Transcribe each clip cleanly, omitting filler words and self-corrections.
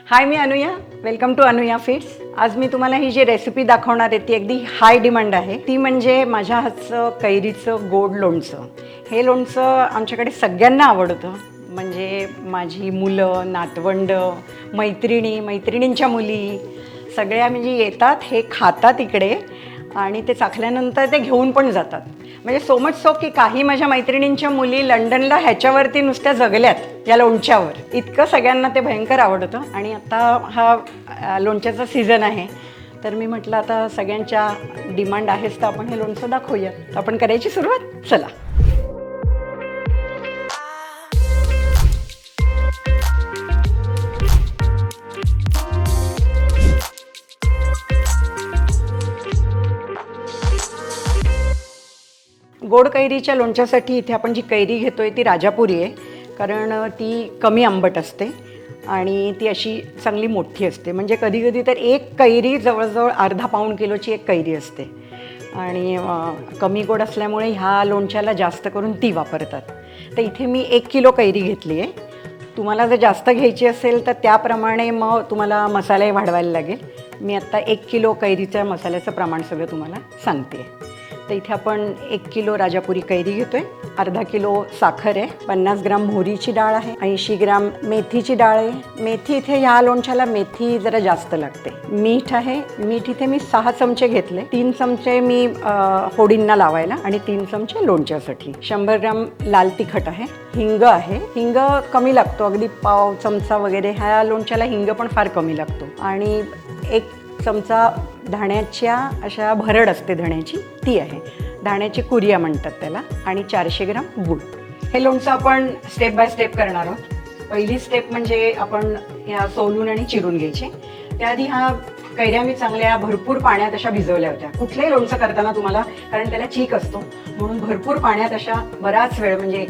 हाय, मी Anuya. Welcome to Anuya feeds. आज मी तुम्हाला ही जी रेसिपी दाखवणार आहे ती अगदी हाय डिमांड आहे. ती म्हणजे माझ्या हातचं कैरीचं गोड लोणचं. हे लोणचं आमच्याकडे सगळ्यांना आवडतं. म्हणजे माझी मुलं, नातवंड, मैत्रिणींच्या मुली सगळ्या म्हणजे येतात, हे खातात इकडे आणि ते चाखल्यानंतर ते घेऊन पण जातात. म्हणजे सो मच सो की काही माझ्या मैत्रिणींच्या मुली लंडनला ह्याच्यावरती नुसत्या जगल्यात, या लोणच्यावर. इतकं सगळ्यांना ते भयंकर आवडतं. आणि आता हा लोणच्याचा सीझन आहे, तर मी म्हटलं आता सगळ्यांच्या डिमांड आहेच, तर आपण हे लोणचं दाखवूया. तर आपण करायची सुरुवात. चला. गोड कैरीच्या लोणच्यासाठी इथे आपण जी कैरी घेतो आहे ती राजापुरी आहे, कारण ती कमी आंबट असते आणि ती अशी चांगली मोठी असते. म्हणजे कधीकधी तर एक कैरी जवळजवळ अर्धा पाऊण किलोची एक कैरी असते आणि कमी गोड असल्यामुळे ह्या लोणच्याला जास्त करून ती वापरतात. तर इथे मी 1 किलो कैरी घेतली आहे. तुम्हाला जर जास्त घ्यायची असेल तर त्याप्रमाणे मग तुम्हाला मसालाही वाढवायला लागेल. मी आत्ता 1 किलो कैरीच्या मसाल्याचं प्रमाण सगळं तुम्हाला सांगते. तर इथे आपण 1 किलो राजापुरी कैरी घेतो आहे, अर्धा किलो साखर आहे, 50 ग्राम मोहरीची डाळ आहे, 80 ग्राम मेथीची डाळ आहे. मेथी इथे ह्या लोणच्याला मेथी जरा जास्त लागते. मीठ आहे, मीठ इथे मी 6 चमचे घेतले. 3 चमचे मी फोडींना लावायला आणि 3 चमचे लोणच्यासाठी. 100 ग्राम लाल तिखट आहे. हिंग आहे, हिंग कमी लागतो, अगदी पाव चमचा वगैरे. ह्या लोणच्याला हिंग पण फार कमी लागतो. आणि 1 चमचा धाण्याच्या अशा भरड असते धण्याची, ती आहे. धाण्याची कुरिया म्हणतात त्याला. आणि 400 ग्राम गूळ. हे लोणचं आपण स्टेप बाय स्टेप करणार आहोत. पहिली स्टेप म्हणजे आपण ह्या सोलून आणि चिरून घ्यायचे. त्याआधी ह्या कैऱ्या मी चांगल्या भरपूर पाण्यात अशा भिजवल्या होत्या. कुठलंही लोणचं करताना तुम्हाला, कारण त्याला चीक असतो, म्हणून भरपूर पाण्यात अशा बराच वेळ, म्हणजे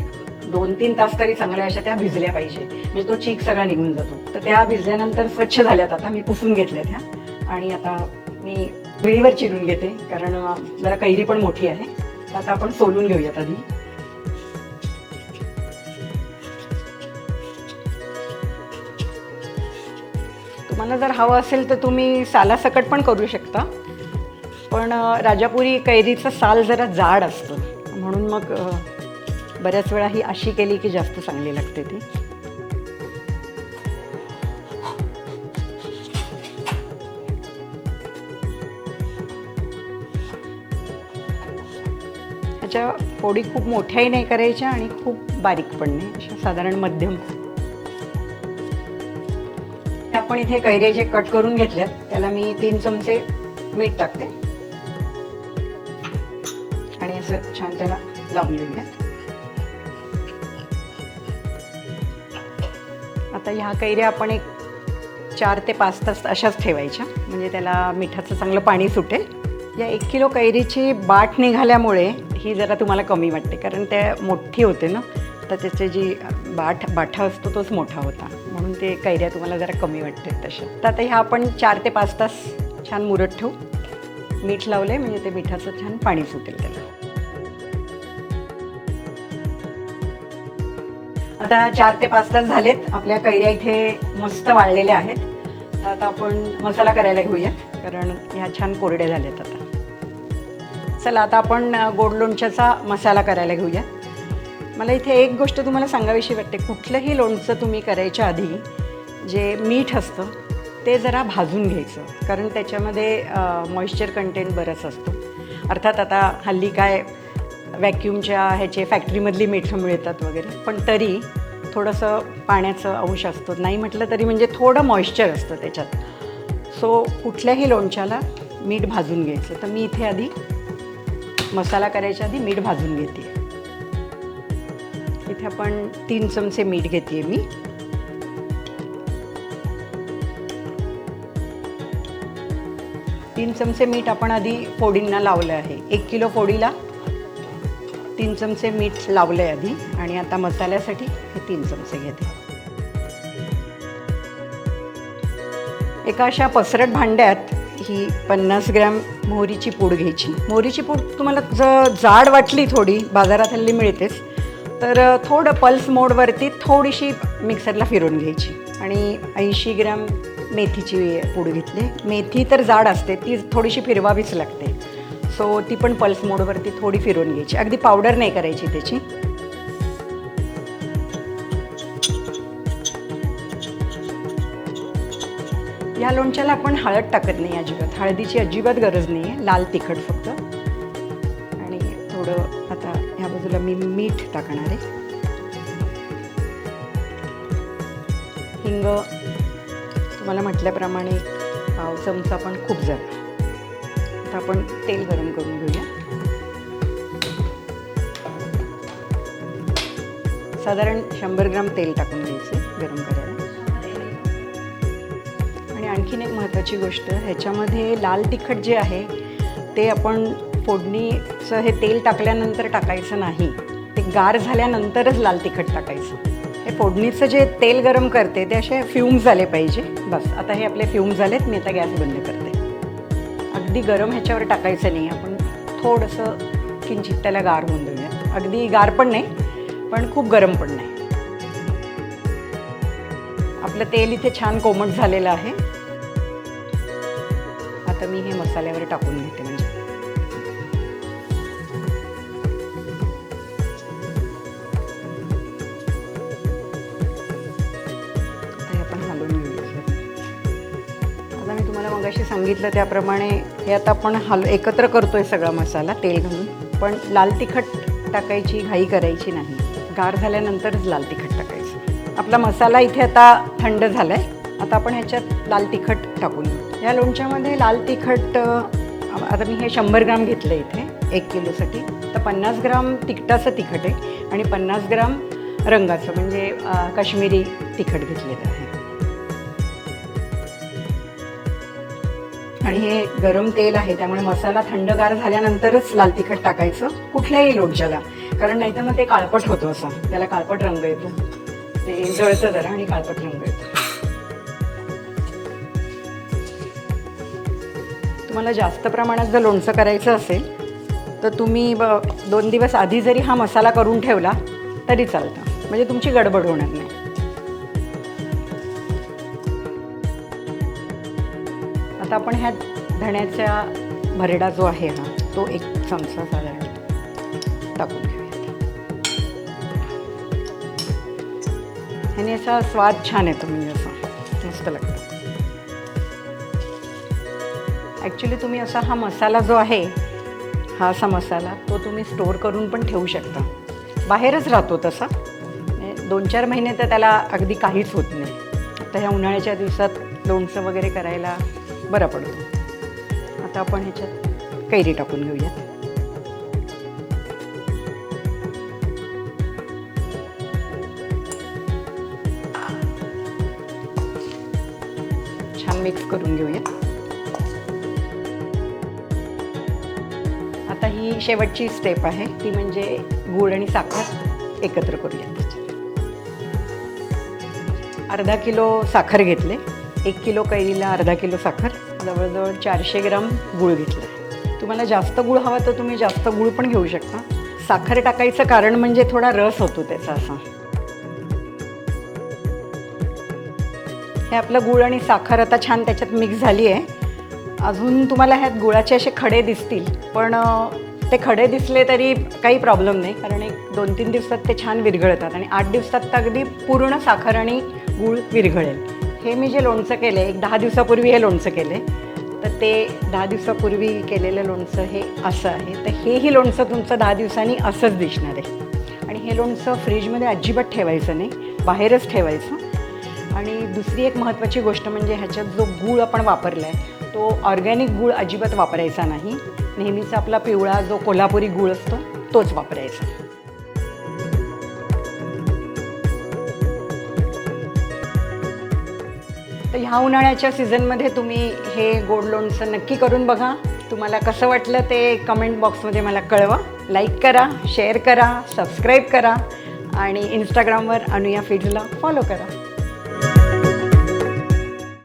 2-3 तास तरी चांगल्या अशा त्या भिजल्या पाहिजे, म्हणजे तो चीक सगळा निघून जातो. तर त्या भिजल्यानंतर स्वच्छ झाल्यात. आता मी पुसून घेतल्या त्या आणि आता मी वेळीवर चिरून घेते, कारण जरा कैरी पण मोठी आहे. तर आता आपण सोलून घेऊयात आधी. तुम्हाला जर हवं असेल तर तुम्ही सालासकट पण करू शकता, पण राजापुरी कैरीचं साल जरा जाड असतं, म्हणून मग बऱ्याच वेळा ही अशी केली की जास्त चांगली लागते ती. ह्याच्या फोडी खूप मोठ्याही नाही करायच्या आणि खूप बारीक पण नाही, अशा साधारण मध्यम. आपण इथे कैरी जे कट करून घेतल्यात त्याला मी 3 चमचे मीठ टाकते आणि असं छान त्याला लावून घेऊयात. आता ह्या कैऱ्या आपण एक 4 ते 5 तास अशाच ठेवायच्या, म्हणजे त्याला मिठाचं चांगलं पाणी सुटेल. या 1 किलो कैरीची बाट निघाल्यामुळे ही जरा तुम्हाला कमी वाटते, कारण त्या मोठी होते ना, तर त्याची जी बाठा असतो तोच मोठा होता, म्हणून ते कैऱ्या तुम्हाला जरा कमी वाटते तशा. तर आता ह्या आपण 4 ते 5 तास छान मुरत ठेवू. मीठ लावले म्हणजे ते मिठाचं छान पाणी सुटेल त्याला. आता 4 ते 5 तास झालेत. आपल्या कैऱ्या इथे मस्त वाळलेल्या आहेत. तर आता आपण मसाला करायला घेऊया, कारण ह्या छान कोरड्या झाल्यात आता. चला, आता आपण गोड लोणच्याचा मसाला करायला घेऊया. मला इथे एक गोष्ट तुम्हाला सांगावीशी वाटते. कुठलंही लोणचं तुम्ही करायच्या आधी जे मीठ असतं ते जरा भाजून घ्यायचं, कारण त्याच्यामध्ये मॉइश्चर कंटेंट बरंच असतो. अर्थात आता हल्ली काय वॅक्यूमच्या ह्याचे फॅक्टरीमधली मीठं मिळतात वगैरे, पण तरी थोडंसं पाण्याचं अंश असतो, नाही म्हटलं तरी म्हणजे थोडं मॉइश्चर असतं त्याच्यात. सो कुठल्याही लोणच्याला मीठ भाजून घ्यायचं. तर मी इथे आधी मसाला करायच्या आधी मीठ भाजून घेते. इथे आपण 3 चमचे मीठ घेते मी. तीन चमचे मीठ आपण आधी फोडींना लावलं आहे. 1 किलो फोडीला 3 चमचे मीठ लावलं आहे आधी. आणि आता मसाल्यासाठी हे 3 चमचे घेते. एका अशा पसरट भांड्यात ही 50 ग्रॅम मोहरीची पूड घ्यायची. मोहरीची पूड तुम्हाला जाड वाटली थोडी, बाजारात हल्ली मिळतेच, तर थोडं पल्स मोडवरती थोडीशी मिक्सरला फिरवून घ्यायची. आणि 80 ग्रॅम मेथीची पूड घेतली. मेथी तर जाड असते, ती थोडीशी फिरवावीच लागते. सो ती पण पल्स मोडवरती थोडी फिरवून घ्यायची, अगदी पावडर नाही करायची त्याची. या लोणच्याला आपण हळद टाकत नाही अजिबात, हळदीची अजिबात गरज नाही आहे, लाल तिखट फक्त. आणि थोडं आता ह्या बाजूला मी मीठ टाकणार आहे. हिंग तुम्हाला म्हटल्याप्रमाणे पाव चमचा पण खूप झाला. आता आपण तेल गरम करून घेऊया. साधारण 100 ग्राम तेल टाकून घ्यायचं गरम करायला. आणि आणखीन एक महत्त्वाची गोष्ट, ह्याच्यामध्ये लाल तिखट जे आहे ते आपण फोडणीचं हे तेल टाकल्यानंतर टाकायचं नाही, ते गार झाल्यानंतरच लाल तिखट टाकायचं. हे फोडणीचं जे तेल गरम करते ते असे फ्यूम्स झाले पाहिजे. बस आता हे आपले फ्यूम्स झालेत, मी आता गॅस बंद करते. अगदी गरम ह्याच्यावर टाकायचं नाही, आपण थोडंसं किंचित त्याला गार होऊन देऊया. अगदी गार पण नाही पण खूप गरम पण नाही. आपलं तेल इथे छान कोमट झालेलं आहे. आता मी हे मसाल्यावर टाकून घेते. म्हणजे आता आपण हलवून घेऊया. आता मी तुम्हाला मगाशी सांगितलं त्याप्रमाणे हे आता आपण एकत्र करतोय सगळा मसाला तेल घालून. पण लाल तिखट टाकायची घाई करायची नाही, गार झाल्यानंतरच लाल तिखट टाकायचं. आपला मसाला इथे आता थंड झाला आहे. आता आपण ह्याच्यात लाल तिखट टाकून घेऊ. या लोणच्यामध्ये लाल तिखट आता मी हे 100 ग्राम घेतलं इथे 1 किलोसाठी. तर 50 ग्राम तिखटाचं तिखट आहे आणि 50 ग्राम रंगाचं म्हणजे काश्मीरी तिखट घेतलेलं आहे. आणि हे गरम तेल आहे त्यामुळे मसाला थंडगार झाल्यानंतरच लाल तिखट टाकायचं कुठल्याही लोणच्याला, कारण नाहीतर मग ते काळपट होतं. असं त्याला काळपट रंग येतो, ते जळतं जरा आणि काळपट रंग येतो. तुम्हाला जास्त प्रमाणात जर लोणचं करायचं असेल तर तुम्ही 2 दिवस आधी जरी हा मसाला करून ठेवला तरी चालतं, म्हणजे तुमची गडबड होणार नाही. आता आपण ह्या धण्याचा भरडा जो आहे हा तो 1 चमचा साधारण टाकून घेऊया. ह्याने असा स्वाद छान येतो, म्हणजे असं मस्त लागतं. ॲक्च्युली तुम्ही असा हा मसाला जो आहे, हा असा मसाला तो तुम्ही स्टोअर करून पण ठेवू शकता. बाहेरच राहतो तसा, 2-4 महिने तर त्याला अगदी काहीच होत नाही. आता ह्या उन्हाळ्याच्या दिवसात लोणचं वगैरे करायला बरं पडतो. आता आपण ह्याच्यात कैरी टाकून घेऊयात. छान मिक्स करून घेऊयात. आता ही शेवटची स्टेप आहे, ती म्हणजे गूळ आणि साखर एकत्र करूयात. अर्धा किलो साखर घेतले, 1 किलो कैरीला अर्धा किलो साखर, जवळजवळ 400 ग्राम गूळ घेतला. तुम्हाला जास्त गूळ हवा तर तुम्ही जास्त गूळ पण घेऊ शकता. साखर टाकायचं कारण म्हणजे थोडा रस होतो त्याचा असा. हे आपलं गूळ आणि साखर आता छान त्याच्यात मिक्स झाली आहे. अजून तुम्हाला ह्यात गुळाचे असे खडे दिसतील, पण ते खडे दिसले तरी काही प्रॉब्लेम नाही, कारण 1-2-3 दिवसात ते छान विरघळतात आणि 8 दिवसात तर अगदी पूर्ण साखर आणि गूळ विरघळेल. हे मी जे लोणचं केलं आहे, 10 दिवसापूर्वी हे लोणचं केलं आहे, तर ते 10 दिवसापूर्वी केलेलं लोणचं हे असं आहे. तर हेही लोणचं तुमचं 10 दिवसांनी असंच दिसणार आहे. आणि हे लोणचं फ्रीजमध्ये अजिबात ठेवायचं नाही, बाहेरच ठेवायचं. आणि दुसरी एक महत्त्वाची गोष्ट म्हणजे ह्याच्यात जो गूळ आपण वापरला आहे तो ऑर्गॅनिक गूळ अजिबात वापरायचा नाही. नेहमीचा आपला पिवळा जो कोल्हापुरी गूळ असतो तोच वापरायचा. तर ह्या उन्हाळ्याच्या सीझनमध्ये तुम्ही हे गोड लोणचं नक्की करून बघा. तुम्हाला कसं वाटलं ते कमेंट बॉक्समध्ये मला कळवा. लाईक करा, शेअर करा, सबस्क्राईब करा आणि इंस्टाग्रामवर अनुया फीड्सला फॉलो करा.